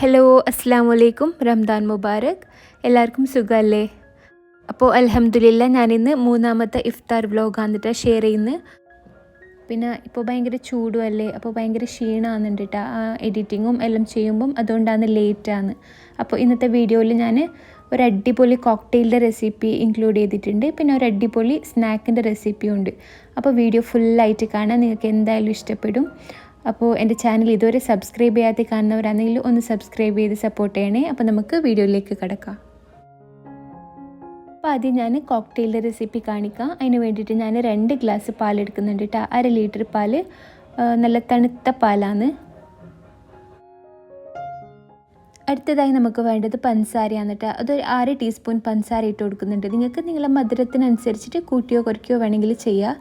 Hello അസ്സലാമു റംദാൻ മുബാരക്. എല്ലാവർക്കും സുഖമല്ലേ? അപ്പോൾ അൽഹംദുലില്ലാ ഞാനിന്ന് മൂന്നാമത്തെ ഇഫ്താർ വ്ലോഗാന്നിട്ട് ഷെയർ ചെയ്യുന്നത്. പിന്നെ ഇപ്പോൾ ഭയങ്കര ചൂടും അല്ലേ, അപ്പോൾ ഭയങ്കര ക്ഷീണമാകുന്നുണ്ട് കേട്ടോ എഡിറ്റിങ്ങും എല്ലാം ചെയ്യുമ്പം, അതുകൊണ്ടാണ് ലേറ്റാണ്. അപ്പോൾ ഇന്നത്തെ വീഡിയോയിൽ ഞാൻ ഒരു അടിപൊളി കോക്ടെയിലിൻ്റെ റെസിപ്പി ഇൻക്ലൂഡ് ചെയ്തിട്ടുണ്ട്. പിന്നെ ഒരു അടിപൊളി സ്നാക്കിൻ്റെ റെസിപ്പിയും ഉണ്ട്. അപ്പോൾ വീഡിയോ ഫുള്ളായിട്ട് കാണാൻ നിങ്ങൾക്ക് എന്തായാലും ഇഷ്ടപ്പെടും. അപ്പോൾ എൻ്റെ ചാനൽ ഇതുവരെ സബ്സ്ക്രൈബ് ചെയ്യാതെ കാണുന്നവരാണെങ്കിൽ ഒന്ന് സബ്സ്ക്രൈബ് ചെയ്ത് സപ്പോർട്ട് ചെയ്യണേ. അപ്പോൾ നമുക്ക് വീഡിയോയിലേക്ക് കിടക്കാം. അപ്പോൾ ആദ്യം ഞാൻ കോക്ടെയിലിൻ്റെ റെസിപ്പി കാണിക്കാം. അതിന് വേണ്ടിയിട്ട് ഞാൻ 2 ഗ്ലാസ് പാലെടുക്കുന്നുണ്ട് കേട്ടോ. 1/2 ലിറ്റർ പാൽ, നല്ല തണുത്ത പാലാണ്. അടുത്തതായി നമുക്ക് വേണ്ടത് പഞ്ചസാരയാണ് കേട്ടോ. അതൊരു 6 ടീസ്പൂൺ പഞ്ചസാര ഇട്ട് കൊടുക്കുന്നുണ്ട്. നിങ്ങൾക്ക് നിങ്ങളുടെ മധുരത്തിനനുസരിച്ചിട്ട് കൂട്ടിയോ കുറയ്ക്കുകയോ വേണമെങ്കിൽ ചെയ്യാം.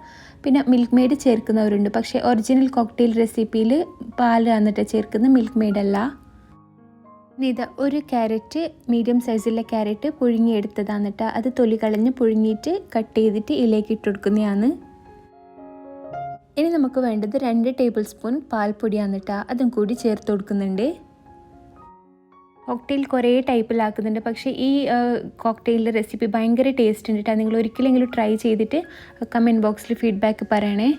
പിന്നെ മിൽക്ക് മെയ്ഡ് ചേർക്കുന്നവരുണ്ട്, പക്ഷേ ഒറിജിനൽ കോക്ടെയിൽ റെസിപ്പിയിൽ പാലാണ് കേട്ടോ ചേർക്കുന്നത്, മിൽക്ക് മെയ്ഡ് അല്ല. ഇതാ ഒരു ക്യാരറ്റ്, മീഡിയം സൈസുള്ള ക്യാരറ്റ് പുഴുങ്ങിയെടുത്തതാണ് കേട്ടോ. അത് തൊലി കളഞ്ഞ് പുഴുങ്ങിയിട്ട് കട്ട് ചെയ്തിട്ട് ഇതിലേക്ക് ഇട്ട് കൊടുക്കുന്നതാണ്. ഇനി നമുക്ക് വേണ്ടത് 2 ടേബിൾ സ്പൂൺ പാൽപ്പൊടിയാണ് കേട്ടോ. അതും കൂടി ചേർത്ത് കൊടുക്കുന്നുണ്ട്. കോക്ടെയിൽ കുറേ ടൈപ്പിലാക്കുന്നുണ്ട്, പക്ഷേ ഈ കോക്ടെയിലിൻ്റെ റെസിപ്പി ഭയങ്കര ടേസ്റ്റ് ഉണ്ട് കേട്ടോ. നിങ്ങൾ ഒരിക്കലെങ്കിലും ട്രൈ ചെയ്തിട്ട് കമൻറ്റ് ബോക്സിൽ ഫീഡ്ബാക്ക് പറയണേ.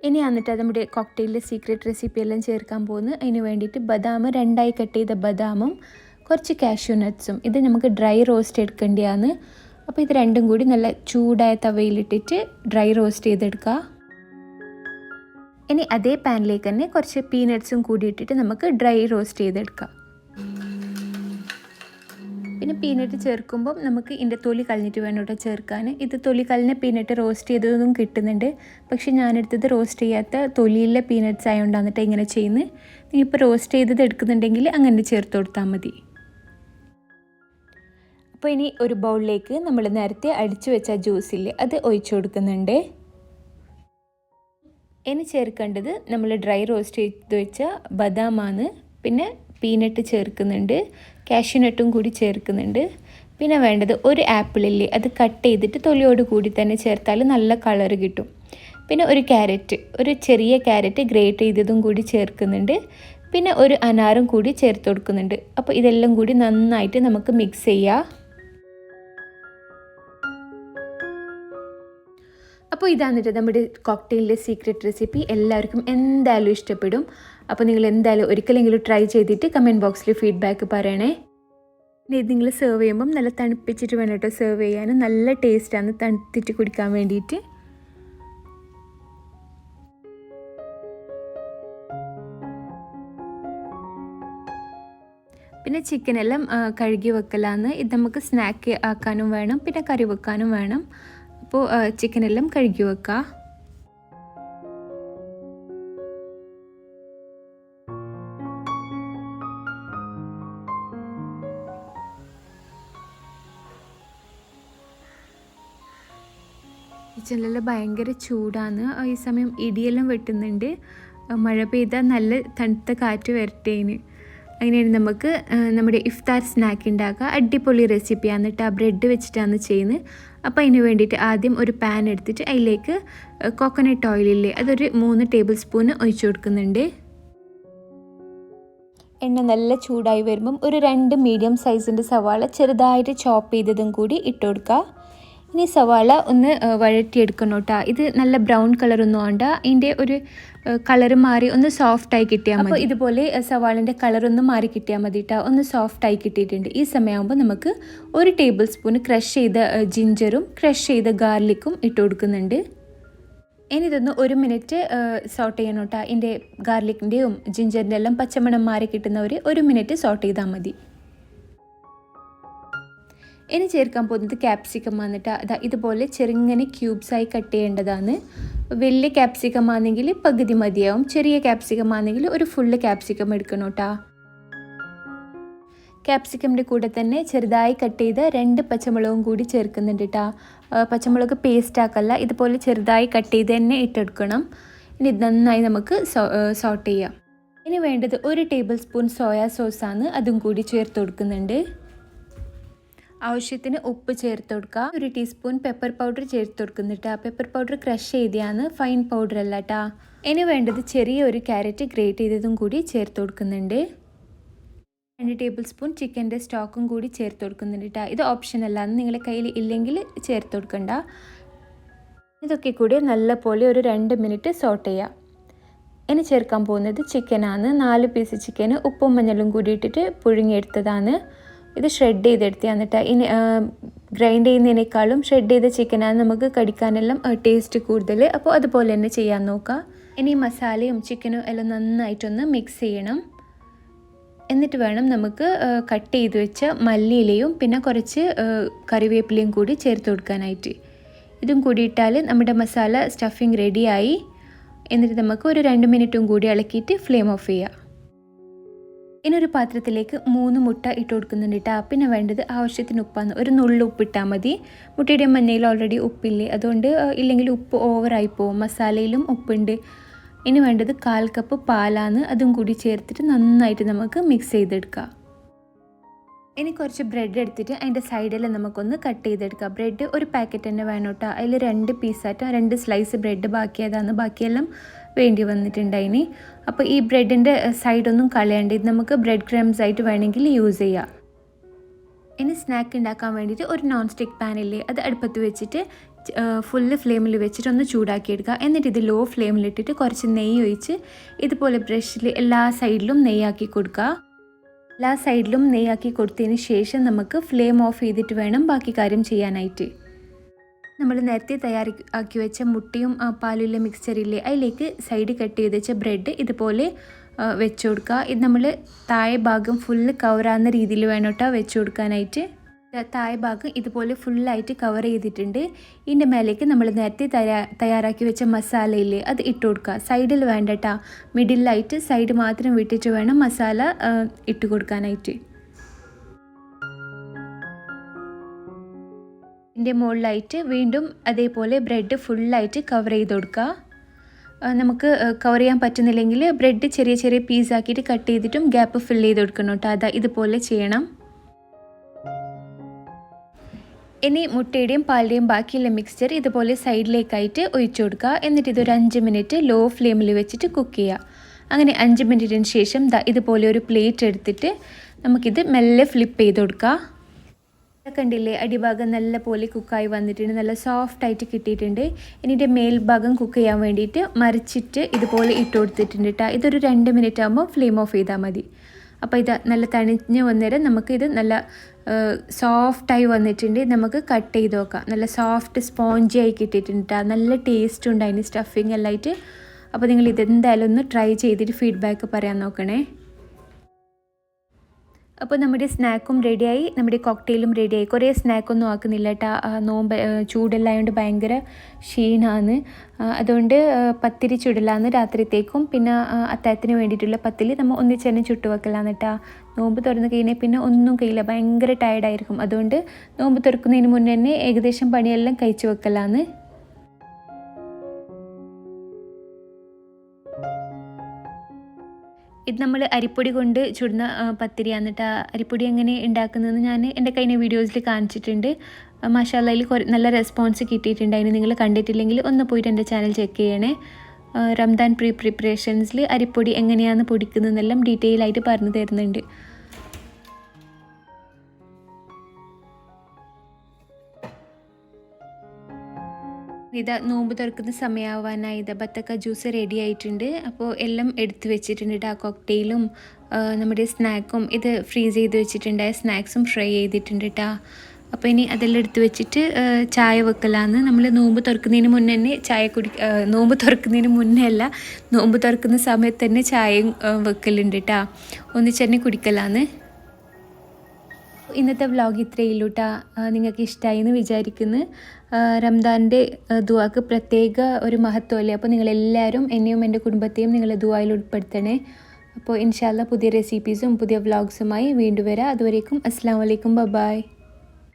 ഇനി എന്നിട്ട് നമ്മുടെ കോക്ടെയിലിൻ്റെ സീക്രട്ട് റെസിപ്പി എല്ലാം ചേർക്കാൻ പോകുന്നത്. അതിന് വേണ്ടിയിട്ട് ബദാം 2ആയി കട്ട് ചെയ്ത ബദാമും കുറച്ച് കാഷ്യൂ നട്ട്സും, ഇത് നമുക്ക് ഡ്രൈ റോസ്റ്റ് എടുക്കേണ്ടതാണ്. അപ്പോൾ ഇത് രണ്ടും കൂടി നല്ല ചൂടായ തവയിലിട്ടിട്ട് ഡ്രൈ റോസ്റ്റ് ചെയ്തെടുക്കുക. ഇനി അതേ പാനിലേക്ക് തന്നെ കുറച്ച് പീനട്ട്സും കൂടി ഇട്ടിട്ട് നമുക്ക് ഡ്രൈ റോസ്റ്റ് ചെയ്തെടുക്കാം. പിന്നെ പീനട്ട് ചേർക്കുമ്പം നമുക്ക് ഇതിൻ്റെ തൊലി കളഞ്ഞിട്ട് വേണം കേട്ടോ ചേർക്കാൻ. ഇത് തൊലി കളഞ്ഞ പീനട്ട് റോസ്റ്റ് ചെയ്തതൊന്നും കിട്ടുന്നുണ്ട്, പക്ഷേ ഞാനെടുത്തത് റോസ്റ്റ് ചെയ്യാത്ത തൊലിയിലെ പീനട്ട്സ് ആയതുകൊണ്ടാണ് കേട്ടോ ഇങ്ങനെ ചെയ്യുന്നത്. ഇപ്പോൾ റോസ്റ്റ് ചെയ്തത് എടുക്കുന്നുണ്ടെങ്കിൽ അങ്ങനെ ചേർത്ത് കൊടുത്താൽ മതി. അപ്പോൾ ഇനി ഒരു ബൗളിലേക്ക് നമ്മൾ നേരത്തെ അടിച്ചു വെച്ച ജ്യൂസിൽ അത് ഒഴിച്ചു കൊടുക്കുന്നുണ്ട്. ഇനി ചേർക്കേണ്ടത് നമ്മൾ ഡ്രൈ റോസ്റ്റ് ചെയ്ത് വെച്ച ബദാമാണ്, പിന്നെ പീനട്ട് ചേർക്കുന്നുണ്ട്, കാഷ്യൂ നട്ടും കൂടി ചേർക്കുന്നുണ്ട്. പിന്നെ വേണ്ടത് ഒരു ആപ്പിളില്ലേ, അത് കട്ട് ചെയ്തിട്ട് തൊലിയോട് കൂടി തന്നെ ചേർത്താൽ നല്ല കളർ കിട്ടും. പിന്നെ ഒരു ക്യാരറ്റ്, ഒരു ചെറിയ ക്യാരറ്റ് ഗ്രേറ്റ് ചെയ്തതും കൂടി ചേർക്കുന്നുണ്ട്. പിന്നെ ഒരു അനാറും കൂടി ചേർത്ത് കൊടുക്കുന്നുണ്ട്. അപ്പോൾ ഇതെല്ലാം കൂടി നന്നായിട്ട് നമുക്ക് മിക്സ് ചെയ്യാം. അപ്പോൾ ഇതാന്നിട്ട് നമ്മുടെ കോക്ടെയിലിൻ്റെ സീക്രട്ട് റെസിപ്പി. എല്ലാവർക്കും എന്തായാലും ഇഷ്ടപ്പെടും. അപ്പോൾ നിങ്ങൾ എന്തായാലും ഒരിക്കലെങ്കിലും ട്രൈ ചെയ്തിട്ട് കമൻറ്റ് ബോക്സിൽ ഫീഡ്ബാക്ക് പറയണേ. ഇനി ഇത് നിങ്ങൾ സെർവ് ചെയ്യുമ്പം നല്ല തണുപ്പിച്ചിട്ട് വേണം കേട്ടോ സെർവ് ചെയ്യാനും. നല്ല ടേസ്റ്റാണ് തണുത്തിട്ട് കുടിക്കാൻ വേണ്ടിയിട്ട്. പിന്നെ ചിക്കനെല്ലാം കഴുകി വെക്കലാന്ന്. ഇത് നമുക്ക് സ്നാക്ക് ആക്കാനും വേണം, പിന്നെ കറി വെക്കാനും വേണം. അപ്പോൾ ചിക്കനെല്ലാം കഴുകി വെക്കുക. കിച്ചണിലെല്ലാം ഭയങ്കര ചൂടാണ്. ഈ സമയം ഇടിയെല്ലാം വെട്ടുന്നുണ്ട്. മഴ പെയ്താൽ നല്ല തണുത്ത കാറ്റ് വരട്ടേന്. അങ്ങനെയാണ് നമുക്ക് നമ്മുടെ ഇഫ്താർ സ്നാക്ക് ഉണ്ടാക്കുക. അടിപൊളി റെസിപ്പിയാണ് കേട്ടോ. ബ്രെഡ് വെച്ചിട്ടാണ് ചെയ്യുന്നത്. അപ്പോൾ അതിന് വേണ്ടിയിട്ട് ആദ്യം ഒരു പാൻ എടുത്തിട്ട് അതിലേക്ക് കോക്കനട്ട് ഓയിലില്ലേ, അതൊരു 3 ടേബിൾ സ്പൂൺ ഒഴിച്ചു കൊടുക്കുന്നുണ്ട്. എണ്ണ നല്ല ചൂടായി വരുമ്പം ഒരു 2 മീഡിയം സൈസിൻ്റെ സവാള ചെറുതായിട്ട് ചോപ്പ് ചെയ്തതും കൂടി ഇട്ട് കൊടുക്കുക. ഇനി സവാള ഒന്ന് വഴറ്റിയെടുക്കണം കേട്ടോ. ഇത് നല്ല ബ്രൗൺ കളറൊന്നും വേണ്ട, ഇതിൻ്റെ ഒരു കളറ് മാറി ഒന്ന് സോഫ്റ്റായി കിട്ടിയാൽ മതി. അപ്പോൾ ഇതുപോലെ സവാളിൻ്റെ കളറൊന്ന് മാറി കിട്ടിയാൽ മതി കേട്ടോ. ഒന്ന് സോഫ്റ്റായി കിട്ടിയിട്ടുണ്ട്. ഈ സമയമാകുമ്പോൾ നമുക്ക് 1 ടേബിൾ സ്പൂൺ ക്രഷ് ചെയ്ത ജിഞ്ചറും ക്രഷ് ചെയ്ത ഗാർലിക്കും ഇട്ട് കൊടുക്കുന്നുണ്ട്. ഇനി ഇതൊന്ന് 1 മിനിറ്റ് സോട്ട് ചെയ്യണം കേട്ടോ. ഇതിൻ്റെ ഗാർലിക്കിൻ്റെയും ജിഞ്ചറിൻ്റെ എല്ലാം പച്ചമണം മാറി കിട്ടുന്നവർ 1 മിനിറ്റ് സോട്ട് ചെയ്താൽ മതി. ഇനി ചേർക്കാൻ പോകുന്നത് ക്യാപ്സിക്കം വന്നിട്ട് അതാ ഇതുപോലെ ചെറുങ്ങനെ ക്യൂബ്സായി കട്ട് ചെയ്യേണ്ടതാണ്. വലിയ ക്യാപ്സിക്കം ആണെങ്കിൽ പകുതി മതിയാവും, ചെറിയ ക്യാപ്സിക്കം ആണെങ്കിൽ ഒരു ഫുള്ള് ക്യാപ്സിക്കം എടുക്കണം കേട്ടോ. ക്യാപ്സിക്കമിൻ്റെ കൂടെ തന്നെ ചെറുതായി കട്ട് ചെയ്ത 2 പച്ചമുളകും കൂടി ചേർക്കുന്നുണ്ട് കേട്ടോ. പച്ചമുളക് പേസ്റ്റ് ആക്കല്ല, ഇതുപോലെ ചെറുതായി കട്ട് ചെയ്ത് തന്നെ ഇട്ടെടുക്കണം. ഇനി നന്നായി നമുക്ക് സോട്ട് ചെയ്യാം. ഇനി വേണ്ടത് 1 ടേബിൾ സ്പൂൺ സോയാ സോസാണ്, അതും കൂടി ചേർത്ത് കൊടുക്കുന്നുണ്ട്. ആവശ്യത്തിന് ഉപ്പ് ചേർത്ത് കൊടുക്കുക. 1 ടീസ്പൂൺ പെപ്പർ പൗഡർ ചേർത്ത് കൊടുക്കുന്നുണ്ട്. പെപ്പർ പൗഡർ ക്രഷ് ചെയ്തതാണ്, ഫൈൻ പൗഡർ അല്ല കേട്ടോ. ഇനി വേണ്ടത് ചെറിയൊരു ക്യാരറ്റ് ഗ്രേറ്റ് ചെയ്തതും കൂടി ചേർത്ത് കൊടുക്കുന്നുണ്ട്. 2 ടേബിൾ സ്പൂൺ ചിക്കൻ്റെ സ്റ്റോക്കും കൂടി ചേർത്ത് കൊടുക്കുന്നുണ്ട് കേട്ടോ. ഇത് ഓപ്ഷനല്ലാണ്, നിങ്ങളുടെ കയ്യിൽ ഇല്ലെങ്കിൽ ചേർത്ത് കൊടുക്കണ്ട. ഇതൊക്കെ കൂടി നല്ലപോലെ ഒരു 2 മിനിറ്റ് സോട്ട് ചെയ്യാം. ഇനി ചേർക്കാൻ പോകുന്നത് ചിക്കനാണ്. 4 പീസ് ചിക്കന് ഉപ്പും മഞ്ഞളും കൂടി ഇട്ടിട്ട് പുഴുങ്ങിയെടുത്തതാണ്. ഇത് ഷ്രെഡ് ചെയ്തെടുത്തതാണ് കേട്ടോ. ഇനി ഗ്രൈൻഡ് ചെയ്യുന്നതിനേക്കാളും ഷ്രെഡ് ചെയ്ത ചിക്കനാണ് നമുക്ക് കടിക്കാനെല്ലാം ടേസ്റ്റ് കൂടുതൽ. അപ്പോൾ അതുപോലെ തന്നെ ചെയ്യാൻ നോക്കുക. ഇനി മസാലയും ചിക്കനും എല്ലാം നന്നായിട്ടൊന്ന് മിക്സ് ചെയ്യണം. എന്നിട്ട് വേണം നമുക്ക് കട്ട് ചെയ്ത് വെച്ച മല്ലിയിലയും പിന്നെ കുറച്ച് കറിവേപ്പിലയും കൂടി ചേർത്ത് കൊടുക്കാനായിട്ട്. ഇതും കൂടി ഇട്ടാൽ നമ്മുടെ മസാല സ്റ്റഫിങ് റെഡിയായി. എന്നിട്ട് നമുക്ക് ഒരു 2 മിനിറ്റും കൂടി ഇളക്കിയിട്ട് ഫ്ലെയിം ഓഫ് ചെയ്യാം. ഇനി ഒരു പാത്രത്തിലേക്ക് 3 മുട്ട ഇട്ട് കൊടുക്കുന്നുണ്ട് കേട്ടോ. പിന്നെ വേണ്ടത് ആവശ്യത്തിന് ഉപ്പാണ്. ഒരു നുള്ളു ഉപ്പിട്ടാൽ മതി. മുട്ടയുടെ മഞ്ഞയിൽ ഓൾറെഡി ഉപ്പില്ലേ, അതുകൊണ്ട് ഇല്ലെങ്കിൽ ഉപ്പ് ഓവറായി പോകും. മസാലയിലും ഉപ്പുണ്ട്. ഇനി വേണ്ടത് 1/4 കപ്പ് പാലാണ്, അതും കൂടി ചേർത്തിട്ട് നന്നായിട്ട് നമുക്ക് മിക്സ് ചെയ്തെടുക്കാം. ഇനി കുറച്ച് ബ്രെഡ് എടുത്തിട്ട് അതിൻ്റെ സൈഡിൽ നമുക്കൊന്ന് കട്ട് ചെയ്തെടുക്കാം. ബ്രെഡ് ഒരു പാക്കറ്റ് തന്നെ വേണം കേട്ടോ. അതിൽ 2 പീസായിട്ട് 2 സ്ലൈസ് ബ്രെഡ് ബാക്കിയതാണ്, ബാക്കിയെല്ലാം വേണ്ടി വന്നിട്ടുണ്ടായിനി. അപ്പോൾ ഈ ബ്രെഡിൻ്റെ സൈഡൊന്നും കളയാണ്ട് ഇത് നമുക്ക് ബ്രെഡ് ക്രംസ് ആയിട്ട് വേണമെങ്കിൽ യൂസ് ചെയ്യാം. ഇനി സ്നാക്ക് ഉണ്ടാക്കാൻ വേണ്ടിയിട്ട് ഒരു നോൺ സ്റ്റിക്ക് പാനില്ലേ, അത് അടുപ്പത്ത് വെച്ചിട്ട് ഫുള്ള് ഫ്ലെയിമിൽ വെച്ചിട്ട് ഒന്ന് ചൂടാക്കിയെടുക്കുക. എന്നിട്ട് ഇത് ലോ ഫ്ലെയിമിലിട്ടിട്ട് കുറച്ച് നെയ്യ് ഒഴിച്ച് ഇതുപോലെ ബ്രഷിൽ എല്ലാ സൈഡിലും നെയ്യാക്കി കൊടുക്കുക. എല്ലാ സൈഡിലും നെയ്യാക്കി കൊടുത്തതിന് ശേഷം നമുക്ക് ഫ്ലെയിം ഓഫ് ചെയ്തിട്ട് വേണം ബാക്കി കാര്യം ചെയ്യാനായിട്ട്. നമ്മൾ നേരത്തെ തയ്യാറാക്കി വെച്ച മുട്ടയും പാലുള്ള മിക്സ്ചറില്ലേ, അതിലേക്ക് സൈഡ് കട്ട് ചെയ്ത് വെച്ച ബ്രെഡ് ഇതുപോലെ വെച്ച് കൊടുക്കുക. ഇത് നമ്മൾ താഴെ ഭാഗം ഫുള്ള് കവറാകുന്ന രീതിയിൽ വേണം കേട്ടോ വെച്ച് കൊടുക്കാനായിട്ട്. താഴെ ഭാഗം ഇതുപോലെ ഫുള്ളായിട്ട് കവർ ചെയ്തിട്ടുണ്ട്. ഇതിൻ്റെ മേലേക്ക് നമ്മൾ നേരത്തെ തയ്യാറാക്കി വെച്ച മസാലയില്ലേ, അത് ഇട്ട് കൊടുക്കുക. സൈഡിൽ വേണ്ട കേട്ടോ, മിഡിലായിട്ട് സൈഡ് മാത്രം വിട്ടിട്ട് വേണം മസാല ഇട്ട് കൊടുക്കാനായിട്ട്. ഇതിൻ്റെ മുകളിലായിട്ട് വീണ്ടും അതേപോലെ ബ്രെഡ് ഫുള്ളായിട്ട് കവർ ചെയ്ത് കൊടുക്കുക. നമുക്ക് കവർ ചെയ്യാൻ പറ്റുന്നില്ലെങ്കിൽ ബ്രെഡ് ചെറിയ ചെറിയ പീസാക്കിയിട്ട് കട്ട് ചെയ്തിട്ടും ഗ്യാപ്പ് ഫില്ല് ചെയ്ത് കൊടുക്കണം കേട്ടോ. അതാ ഇതുപോലെ ചെയ്യണം. ഇനി മുട്ടയുടെയും പാലിൻ്റെയും ബാക്കിയുള്ള മിക്സ്ചർ ഇതുപോലെ സൈഡിലേക്കായിട്ട് ഒഴിച്ചു കൊടുക്കുക. എന്നിട്ട് ഇതൊരു 5 മിനിറ്റ് ലോ ഫ്ലെയിമിൽ വെച്ചിട്ട് കുക്ക് ചെയ്യുക. അങ്ങനെ 5 മിനിറ്റിന് ശേഷം ഇതുപോലെ ഒരു പ്ലേറ്റ് എടുത്തിട്ട് നമുക്കിത് മെല്ലെ ഫ്ലിപ്പ് ചെയ്ത് കൊടുക്കുക. കണ്ടില്ലേ, അടിഭാഗം നല്ല പോലെ കുക്കായി വന്നിട്ടുണ്ട്, നല്ല സോഫ്റ്റായിട്ട് കിട്ടിയിട്ടുണ്ട്. ഇതിൻ്റെ മേൽഭാഗം കുക്ക് ചെയ്യാൻ വേണ്ടിയിട്ട് മറിച്ചിട്ട് ഇതുപോലെ ഇട്ട് കൊടുത്തിട്ടുണ്ട് കേട്ടോ. ഇതൊരു 2 മിനിറ്റ് ആകുമ്പോൾ ഫ്ലെയിം ഓഫ് ചെയ്താൽ മതി. അപ്പോൾ ഇത് നല്ല തണിഞ്ഞ് വന്നേരം നമുക്കിത് നല്ല സോഫ്റ്റായി വന്നിട്ടുണ്ട്. നമുക്ക് കട്ട് ചെയ്ത് നോക്കാം. നല്ല സോഫ്റ്റ് സ്പോഞ്ചി ആയി കിട്ടിയിട്ടുണ്ട്. നല്ല ടേസ്റ്റ് ഉണ്ട് അതിന് സ്റ്റഫിങ് എല്ലാം ആയിട്ട്. അപ്പോൾ നിങ്ങൾ ഇതെന്തായാലും ഒന്ന് ട്രൈ ചെയ്തിട്ട് ഫീഡ്ബാക്ക് പറയാൻ നോക്കണേ. അപ്പോൾ നമ്മുടെ സ്നാക്കും റെഡിയായി, നമ്മുടെ കോക്ടെയിലും റെഡിയായി. കുറേ സ്നാക്കൊന്നും ആക്കുന്നില്ല കേട്ടോ. നോമ്പ് ചൂടെല്ലായതുകൊണ്ട് ഭയങ്കര ക്ഷീണമാണ്. അതുകൊണ്ട് പത്തിരി ചുടലാന്ന് രാത്രിത്തേക്കും. പിന്നെ അത്താഴത്തിന് വേണ്ടിയിട്ടുള്ള പത്തിരി നമ്മൾ ഒന്നിച്ച് തന്നെ ചുട്ടുവെക്കലാന്ന് കേട്ടോ. നോമ്പ് തുറന്ന് കഴിഞ്ഞാൽ പിന്നെ ഒന്നും കഴിയില്ല, ഭയങ്കര ടയർഡായിരിക്കും. അതുകൊണ്ട് നോമ്പ് തുറക്കുന്നതിന് മുന്നേ തന്നെ ഏകദേശം പണിയെല്ലാം കഴിച്ചു വെക്കലാന്ന്. ഇത് നമ്മൾ അരിപ്പൊടി കൊണ്ട് ചുടുന്ന പത്തിരിയാണ് കേട്ടോ. അരിപ്പൊടി എങ്ങനെ ഉണ്ടാക്കുന്നതെന്ന് ഞാൻ എൻ്റെ കഴിഞ്ഞ വീഡിയോസിൽ കാണിച്ചിട്ടുണ്ട്. മാഷാഅല്ലാഹ് നല്ല റെസ്പോൺസ് കിട്ടിയിട്ടുണ്ട്. അതിന് നിങ്ങൾ കണ്ടിട്ടില്ലെങ്കിൽ ഒന്ന് പോയിട്ട് എൻ്റെ ചാനൽ ചെക്ക് ചെയ്യണേ. റംദാൻ പ്രിപ്പറേഷൻസിൽ അരിപ്പൊടി എങ്ങനെയാണ് പൊടിക്കുന്നതെന്നെല്ലാം ഡീറ്റെയിൽ ആയിട്ട് പറഞ്ഞു തരുന്നുണ്ട്. ഇതാ നോമ്പ് തുറക്കുന്ന സമയമാവാനായി ഇതാ ബത്തക്ക ജ്യൂസ് റെഡി ആയിട്ടുണ്ട്. അപ്പോൾ എല്ലാം എടുത്ത് വെച്ചിട്ടുണ്ട്. ആ കോക്ടെയിലും നമ്മുടെ സ്നാക്കും ഇത് ഫ്രീസ് ചെയ്ത് വെച്ചിട്ടുണ്ട്. സ്നാക്സും ഫ്രൈ ചെയ്തിട്ടുണ്ട് കേട്ടോ. അപ്പോൾ ഇനി അതെല്ലാം എടുത്ത് വെച്ചിട്ട് ചായ വെക്കലാന്ന്. നമ്മൾ നോമ്പ് തുറക്കുന്നതിന് മുന്നേ തന്നെ നോമ്പ് തുറക്കുന്നതിന് മുന്നേ അല്ല, നോമ്പ് തുറക്കുന്ന സമയത്ത് തന്നെ ചായയും വെക്കലുണ്ട് കേട്ടോ. ഒന്നിച്ച് തന്നെ കുടിക്കലാന്ന്. ഇന്നത്തെ വ്ലോഗ് ഇത്രയേ ഉള്ളൂ കേട്ടോ. നിങ്ങൾക്ക് ഇഷ്ടമായി എന്ന് വിചാരിക്കുന്നു. റംദാൻ്റെ ദുആക്ക് പ്രത്യേക ഒരു മഹത്വമല്ലേ. അപ്പോൾ നിങ്ങളെല്ലാവരും എന്നെയും എൻ്റെ കുടുംബത്തെയും നിങ്ങൾ ദുആയിൽ ഉൾപ്പെടുത്തണേ. അപ്പോൾ ഇൻഷാ അല്ലാഹ് പുതിയ റെസിപ്പീസും പുതിയ വ്ലോഗ്സുമായി വീണ്ടും വരാം. അതുവരേക്കും അസ്സലാമു അലൈക്കും, ബൈ.